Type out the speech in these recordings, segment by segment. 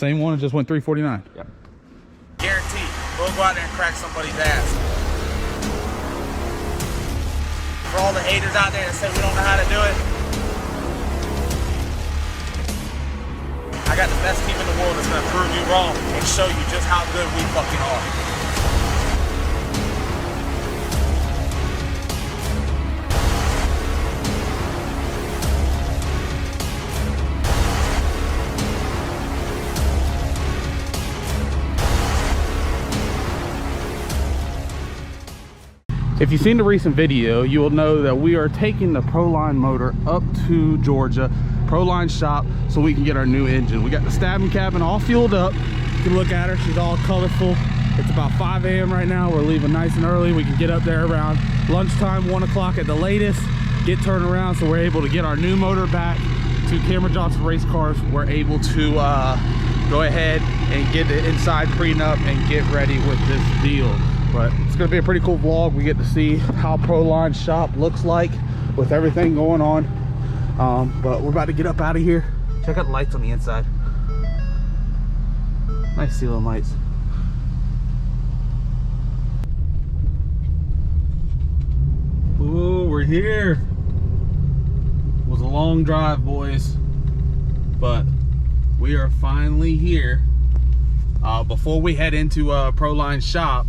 Same one, it just went 349. Yep. Guaranteed. We'll go out there and crack somebody's ass. For all the haters out there that say we don't know how to do it, I got the best team in the world that's gonna prove you wrong and show you just how good we fucking are. If you've seen the recent video, you will know that we are taking the Proline motor up to Georgia, Proline shop, so we can get our new engine. We got the stabbing cabin all fueled up. You can look at her, she's all colorful. It's about 5 a.m. right now. We're leaving nice and early. We can get up there around lunchtime, 1 o'clock at the latest, get turned around so we're able to get our new motor back to Cameron Johnson Race Cars. We're able to go ahead and get the inside prenup and get ready with this deal. But it's gonna be a pretty cool vlog. We get to see how Proline shop looks like with everything going on. But we're about to get up out of here. Check out the lights on the inside. Nice ceiling lights. Ooh, we're here. It was a long drive, boys, but we are finally here. Before we head into Proline shop,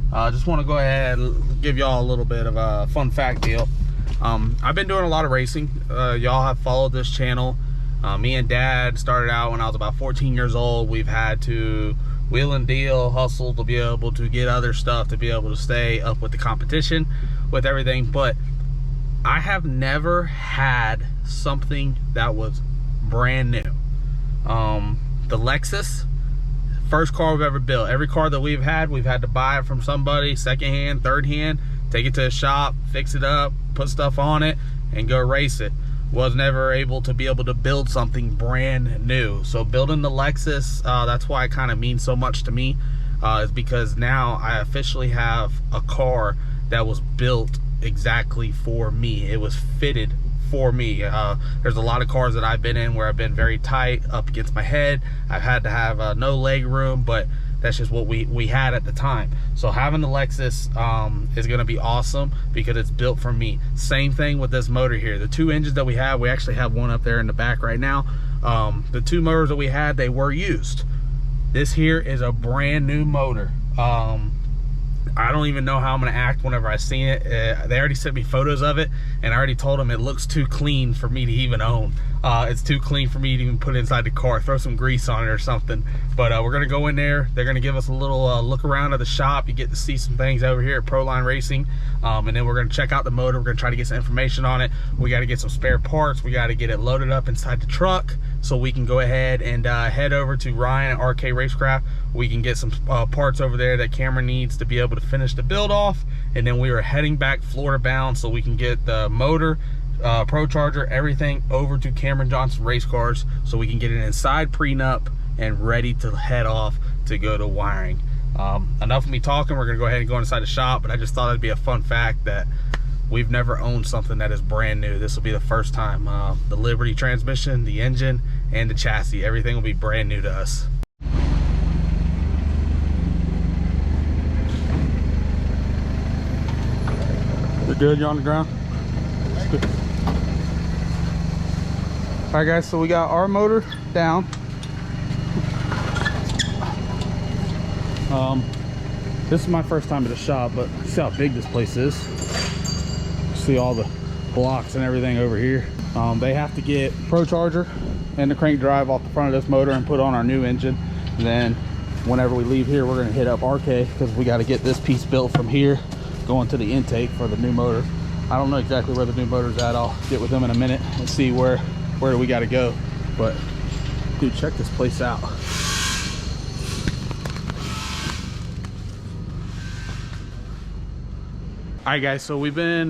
I just want to go ahead and give y'all a little bit of a fun fact deal. I've been doing a lot of racing. Y'all have followed this channel. Me and Dad started out when I was about 14 years old. We've had to wheel and deal, hustle to be able to get other stuff, to be able to stay up with the competition, with everything. But I have never had something that was brand new. The Lexus, first car we've ever built. Every car that we've had to buy it from somebody, secondhand, third hand, take it to a shop, fix it up, put stuff on it, and go race it. Was never able to be able to build something brand new. So building the Lexus, that's why it kind of means so much to me, is because now I officially have a car that was built exactly for me. It was fitted for me. There's a lot of cars that I've been in where I've been very tight up against my head. I've had to have no leg room, but that's just what we had at the time. So having the Lexus is going to be awesome because it's built for me. Same thing with this motor here. The two engines that we have, we actually have one up there in the back right now. The two motors that we had, they were used. This here is a brand new motor. I don't even know how I'm gonna act whenever I see it. They already sent me photos of it, and I already told them it looks too clean for me to even own. It's too clean for me to even put inside the car. Throw some grease on it or something. But we're gonna go in there. They're gonna give us a little look around at the shop. You get to see some things over here at Proline Racing, and then we're gonna check out the motor. We're gonna try to get some information on it. We got to get some spare parts. We got to get it loaded up inside the truck so we can go ahead and head over to Ryan at RK Racecraft. We can get some parts over there that Cameron needs to be able to finish the build off, and then we are heading back Florida bound so we can get the motor, Pro Charger, everything over to Cameron Johnson Race Cars so we can get an inside prenup and ready to head off to go to wiring. Enough of me talking. We're gonna go ahead and go inside the shop, but I just thought it'd be a fun fact that we've never owned something that is brand new. This will be the first time. The Blvd transmission, the engine, and the chassis, everything will be brand new to us. You're good, you're on the ground? Good. All right guys, so we got our motor down. This is my first time at the shop, but see how big this place is. See all the blocks and everything over here. They have to get Pro Charger and the crank drive off the front of this motor and put on our new engine. And then whenever we leave here, we're gonna hit up RK because we got to get this piece built from here going to the intake for the new motor. I don't know exactly where the new motor's at. I'll get with them in a minute and see where we got to go. But dude, check this place out. All right guys, so we've been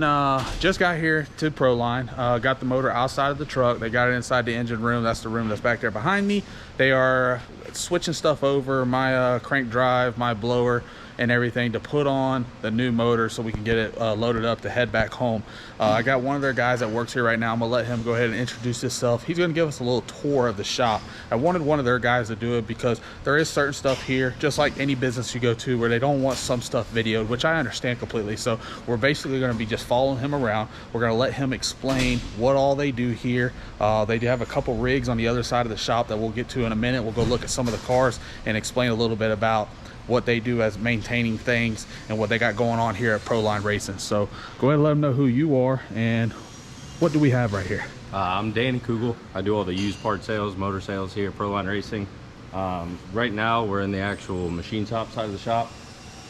just got here to Proline, got the motor outside of the truck. They got it inside the engine room. That's the room that's back there behind me. They are switching stuff over, my crank drive, my blower, and everything to put on the new motor so we can get it loaded up to head back home. I got one of their guys that works here right now. I'm gonna let him go ahead and introduce himself. He's gonna give us a little tour of the shop. I wanted one of their guys to do it because there is certain stuff here, just like any business you go to, where they don't want some stuff videoed, which I understand completely. So we're basically gonna be just following him around. We're gonna let him explain what all they do here. They do have a couple rigs on the other side of the shop that we'll get to in a minute. We'll go look at some of the cars and explain a little bit about what they do as maintaining things and what they got going on here at Proline Racing. So go ahead and let them know who you are and what do we have right here. I'm Danny Kugel. I do all the used part sales, motor sales here at Proline Racing. Right now we're in the actual machine shop side of the shop.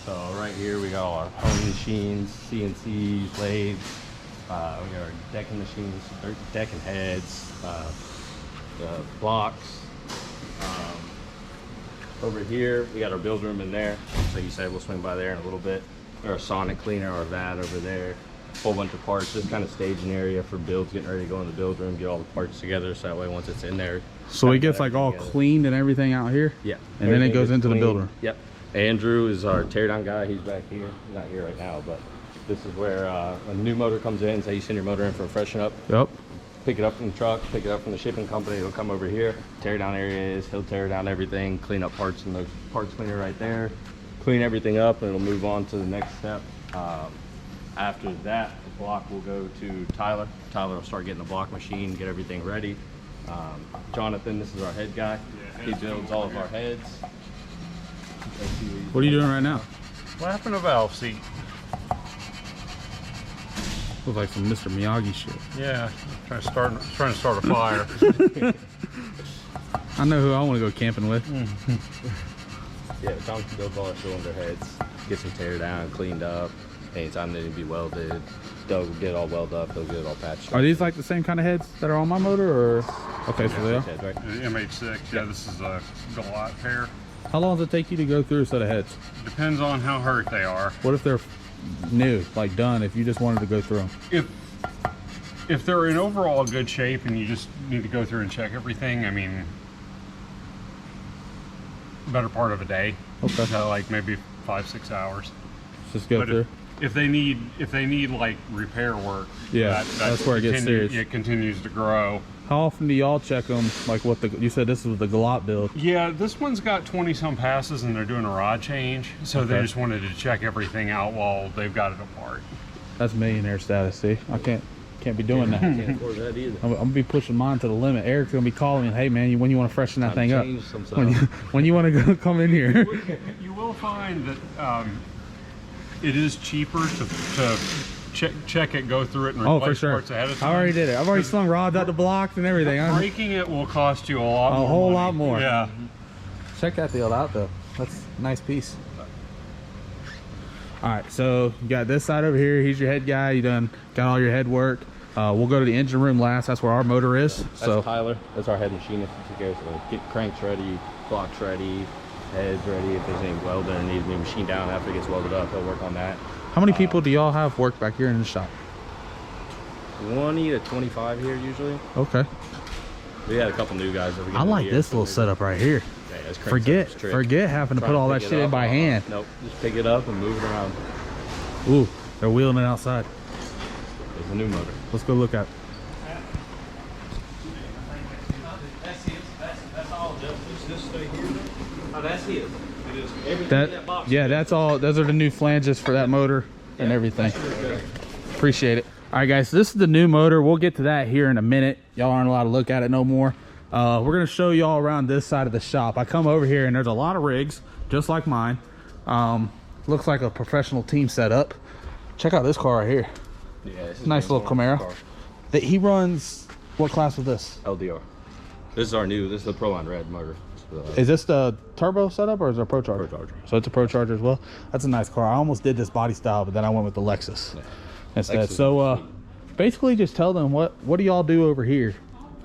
So right here we got all our home machines, CNCs, lathes. We got our decking machines, decking heads, blocks. Over here, we got our build room in there. So you said we'll swing by there in a little bit. Our sonic cleaner, our vat over there. Whole bunch of parts, just kind of staging area for builds, getting ready to go in the build room, get all the parts together so that way once it's in there. So it gets like all cleaned and everything out here? Yeah. And then it goes into the build room? Yep. Andrew is our teardown guy. He's back here. He's not here right now, but this is where a new motor comes in. Say you send your motor in for a freshen up. Yep. Pick it up from the truck, pick it up from the shipping company. It'll come over here. Tear down areas. He'll tear down everything, clean up parts in the parts cleaner right there, clean everything up, and it'll move on to the next step. After that, the block will go to Tyler. Tyler will start getting the block machine, get everything ready. Jonathan, this is our head guy. He builds all of our heads. What are you doing right now? Flapping a valve seat. Looks like some Mr. Miyagi shit. Yeah, trying to start a fire. I know who I want to go camping with. Yeah, Jonathan builds all our cylinder heads, gets them tear down, cleaned up. Anytime they need to be welded, they'll get it all welded up, they'll get it all patched. Are these like the same kind of heads that are on my motor, or? Okay, so they are. Heads, right? The MH6, yeah, this is a Gall pair. How long does it take you to go through a set of heads? Depends on how hurt they are. What if they're new, like done, if you just wanted to go through them? If they're in overall good shape and you just need to go through and check everything, I mean, better part of a day. Okay. So like maybe 5-6 hours. Just go But through. if they need like repair work, Yeah, that's where it gets serious. It continues to grow. How often do y'all check them? Like what you said this was the Gall build. Yeah, this one's got 20 some passes and they're doing a rod change. So they just wanted to check everything out while they've got it apart. That's millionaire status, see? I can't be doing that. Can't afford that either. I'm gonna be pushing mine to the limit. Eric's gonna be calling me, hey man, when you want to freshen that thing up? When you want to go come in here. You will find that it is cheaper to check it, go through it, and replace for sure. parts ahead of time. I already did it. I've already slung rods out the blocks and everything. Breaking it will cost you a lot more. A whole money. lot more. Yeah. Check that deal out though. That's a nice piece. All right, so you got this side over here. He's your head guy. You got all your head work. We'll go to the engine room last. That's where our motor is. That's Tyler. That's our head machinist. He goes to get cranks ready, blocks ready, heads ready. If there's any welding or needs to be machined down after it gets welded up, he'll work on that. How many people do y'all have work back here in the shop? 20 to 25 here usually. Okay. We had a couple new guys. I like this little setup right here. Yeah, that's Forget having to put all that shit in by hand. Nope, just pick it up and move it around. Ooh, they're wheeling it outside. There's a new motor. Let's go look at it. That's his. That's all. This stay here. Oh, that's his. Yeah, that's all. Those are the new flanges for that motor and everything. Appreciate it. All right, guys, so this is the new motor. We'll get to that here in a minute. Y'all aren't allowed to look at it no more. We're gonna show y'all around this side of the shop. I come over here and there's a lot of rigs, just like mine. Looks like a professional team setup. Check out this car right here. Yeah, this is Nice little Camaro. He runs, what class is this? LDR. This is our new, this is the Proline Red motor. Is this the turbo setup or is it a Pro Charger? Pro Charger. So it's a Pro Charger as well. That's a nice car. I almost did this body style, but then I went with the Lexus instead. So basically just tell them what do y'all do over here?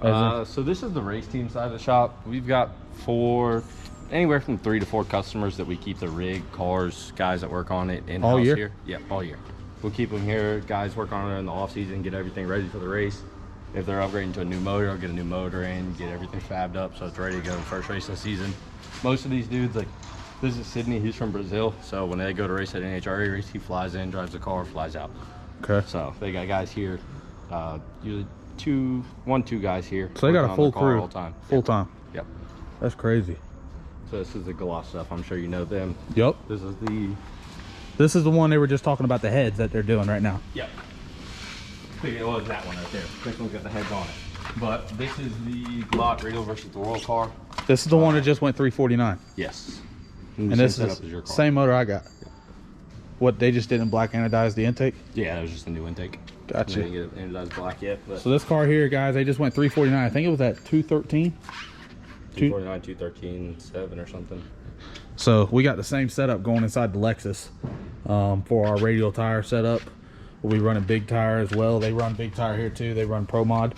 So this is the race team side of the shop. We've got anywhere from 3 to 4 customers that we keep the rig, cars, guys that work on it in-house all year? here. Yeah, all year. We'll keep them here. Guys work on it in the off season, get everything ready for the race. If they're upgrading to a new motor, I'll get a new motor in, get everything fabbed up so it's ready to go first race of the season. Most of these dudes, like This is Sydney. He's from Brazil. So when they go to race at NHRA race, he flies in, drives the car, flies out. Okay. So they got guys here. Usually two guys here. So they got a full crew all time. Full time. Yep. That's crazy. So this is the Gall stuff. I'm sure you know them. Yep. This is the one they were just talking about, the heads that they're doing right now. Yep. It was that one right there. This one's got the heads on it. But this is the Gall radial versus the Throww car. This is the one that just went 349. Yes. And this is your car. Same motor I got. Yeah. What, they just didn't black anodize the intake? Yeah, that was just a new intake. Gotcha. They didn't get it anodized black yet. But so this car here, guys, they just went 349. I think it was at 213. 249, 213, 7 or something. So we got the same setup going inside the Lexus for our radial tire setup. We'll be running big tire as well. They run big tire here too. They run Pro Mod.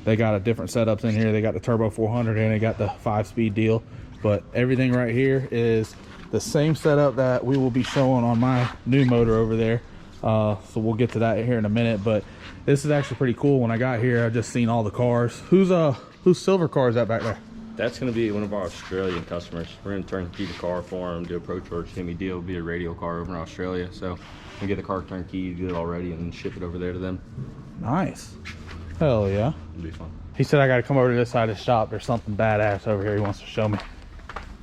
They got a different setups in here. They got the Turbo 400 and they got the 5-speed deal. But everything right here is the same setup that we will be showing on my new motor over there. So we'll get to that here in a minute. But this is actually pretty cool. When I got here, I just seen all the cars. Whose silver car is that back there? That's going to be one of our Australian customers. We're going to turnkey the car for them, do a Pro Torch, Hemi deal. It'll be a radial car over in Australia. So we get the car turnkey, do it already, and ship it over there to them. Nice. Hell yeah. It'll be fun. He said I got to come over to this side of the shop. There's something badass over here he wants to show me.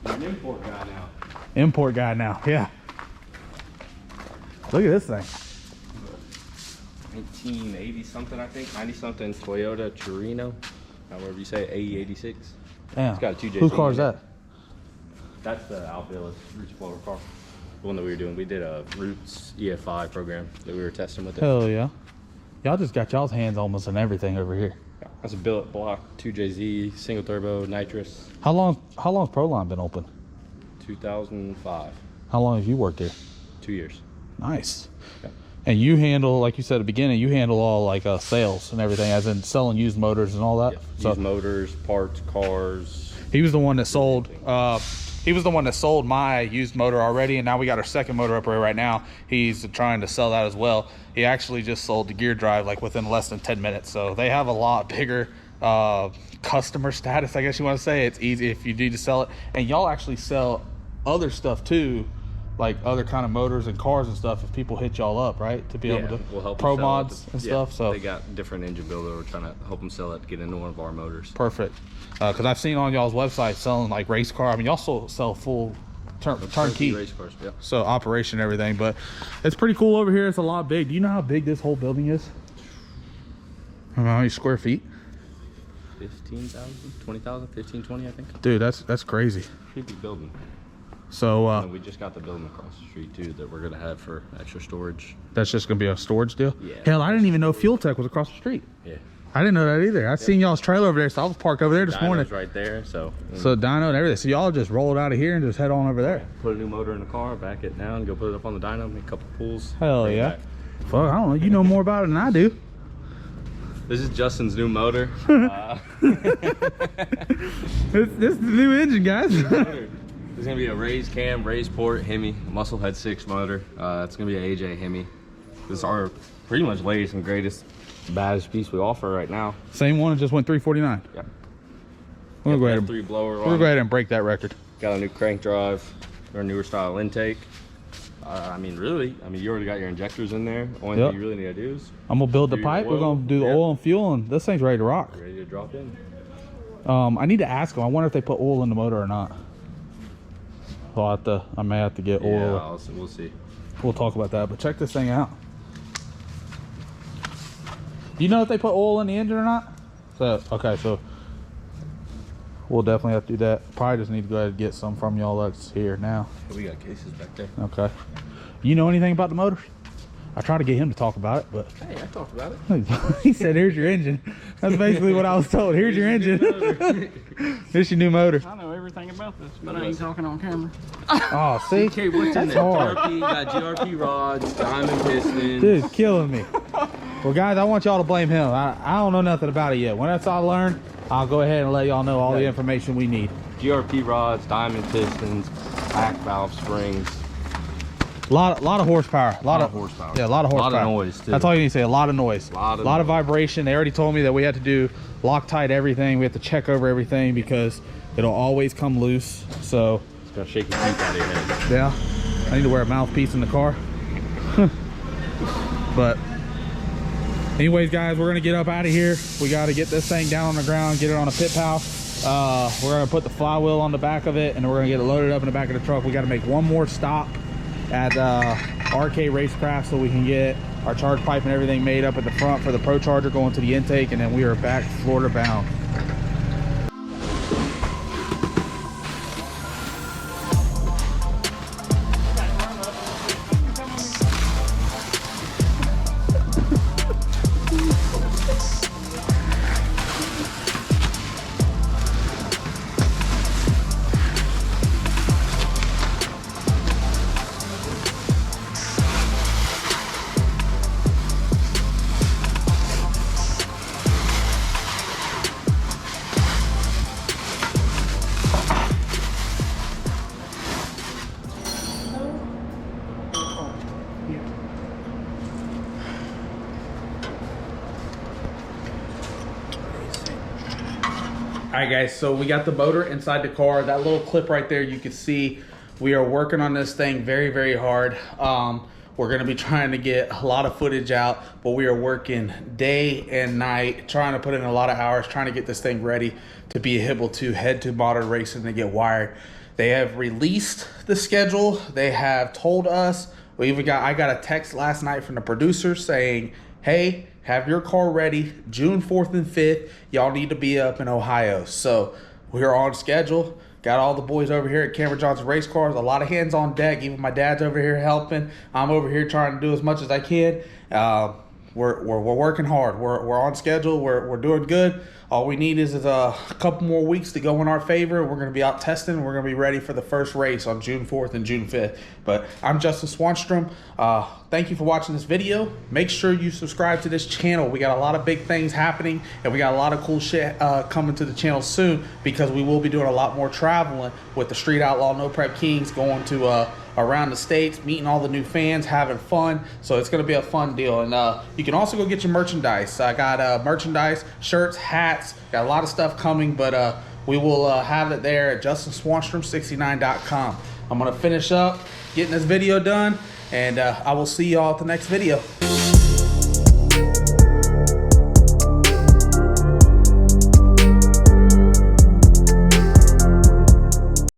An import guy now. Import guy now, yeah. Look at this thing. 1980 something, I think. 90 something Toyota Torino. However you say it, AE86. Damn. It's got a 2JZ. Whose car is that? That's the Albilis Roots Explorer car. The one that we were doing. We did a Roots EFI program that we were testing with it. Hell yeah. Y'all just got y'all's hands almost on everything over here. Yeah, that's a billet block, 2JZ, single turbo, nitrous. How long's Proline been open? 2005. How long have you worked here? 2 years. Nice. Yeah. And you handle, like you said at the beginning, you handle all like sales and everything, as in selling used motors and all that. Yeah. So used motors, parts, cars. he was the one that sold. He was the one that sold my used motor already, and now we got our second motor up here right now. He's trying to sell that as well. He actually just sold the gear drive like within less than 10 minutes. So they have a lot bigger customer status, I guess you want to say. It's easy if you need to sell it. And y'all actually sell other stuff too, like other kind of motors and cars and stuff, if people hit y'all up, right? To be able to we'll help pro them sell mods it. and stuff. So they got different engine builder. We're trying to help them sell it to get into one of our motors. perfect. Because I've seen on y'all's website selling like race car. I mean, y'all sell full turnkey race cars. Yeah. So operation and everything, but it's pretty cool over here. It's a lot big. Do you know how big this whole building is? How many square feet? 15,000, 20,000, 15, 20, I think. Dude, that's crazy. Pretty big building. So And we just got the building across the street too that we're gonna have for extra storage. that's just gonna be a storage deal? Yeah. Hell, I didn't even know Fuel Tech was across the street. Yeah. I didn't know that either. I seen y'all's trailer over there, so I was parked over there this Dyno's morning. right there, so Dyno and everything. So y'all just roll it out of here and just head on over there. put a new motor in the car, back it down, go put it up on the dyno, make a couple pulls. Hell bring it yeah. back. Fuck, I don't know. You know more about it than I do. This is Justin's new motor. This is the new engine, guys. It's gonna be a raised cam, raised port Hemi, Musclehead 6 motor. It's gonna be an AJ Hemi. This is our pretty much latest and greatest, baddest piece we offer right now. Same one that just went 349. Yep. We'll go ahead and, 3 blower we'll go ahead and break that record. Got a new crank drive, our newer style intake. I mean, you already got your injectors in there. Only thing you really need to do is I'm gonna build the do your pipe. We're oil. gonna do the oil and fuel, and this thing's ready to rock. ready to drop in. I need to ask them. I wonder if they put oil in the motor or not. I may have to get oil. Yeah, we'll see. We'll talk about that. But check this thing out. Do you know if they put oil in the engine or not? So okay, so we'll definitely have to do that. Probably just need to go ahead and get some from y'all that's here now. We got cases back there. Okay. You know anything about the motors? I tried to get him to talk about it, but Hey, I talked about it. he said, "Here's your engine." That's basically what I was told. Here's your engine. Here's your new motor. I know everything about this, but I ain't talking on camera. Oh, see? Okay, what's in That's there? hard. GRP, got GRP rods, diamond pistons. Dude, killing me. Well, guys, I want y'all to blame him. I don't know nothing about it yet. When that's all I learn, I'll go ahead and let y'all know all the information we need. GRP rods, diamond pistons, back valve springs. A lot of horsepower. A lot of horsepower. Yeah, a lot of horsepower. A lot of noise, too. That's all you need to say. A lot of noise. A lot of noise. noise. Vibration. They already told me that we had to do Loctite everything. We have to check over everything because it'll always come loose. So Gonna shake your teeth out of your head. Yeah, I need to wear a mouthpiece in the car. But anyways, guys, we're gonna get up out of here. We got to get this thing down on the ground, get it on a pit pal. We're gonna put the flywheel on the back of it, and then we're gonna get it loaded up in the back of the truck. We got to make one more stop at RK Racecraft so we can get our charge pipe and everything made up at the front for the Pro Charger going to the intake, and then we are back Florida bound. All right, guys, so we got the motor inside the car. That little clip right there, you can see we are working on this thing very, very hard. We're gonna be trying to get a lot of footage out, but we are working day and night, trying to put in a lot of hours, trying to get this thing ready to be able to head to modern racing and get wired. They have released the schedule. They have told us, I got a text last night from the producer saying, hey, have your car ready June 4th and 5th. Y'all need to be up in Ohio. So we're on schedule. Got all the boys over here at Cameron Johnson Race Cars. A lot of hands on deck. Even my dad's over here helping. I'm over here trying to do as much as I can. We're working hard. We're on schedule. We're doing good. All we need is a couple more weeks to go in our favor. We're going to be out testing. We're going to be ready for the first race on June 4th and June 5th. But I'm Justin Swanstrom. Thank you for watching this video. Make sure you subscribe to this channel. We got a lot of big things happening, and we got a lot of cool shit coming to the channel soon, because we will be doing a lot more traveling with the Street Outlaw No Prep Kings, going to around the states, meeting all the new fans, having fun. So it's going to be a fun deal. And you can also go get your merchandise. I got merchandise, shirts, hats, got a lot of stuff coming, but we will have it there at JustinSwanstrom69.com. I'm going to finish up getting this video done, and I will see y'all at the next video.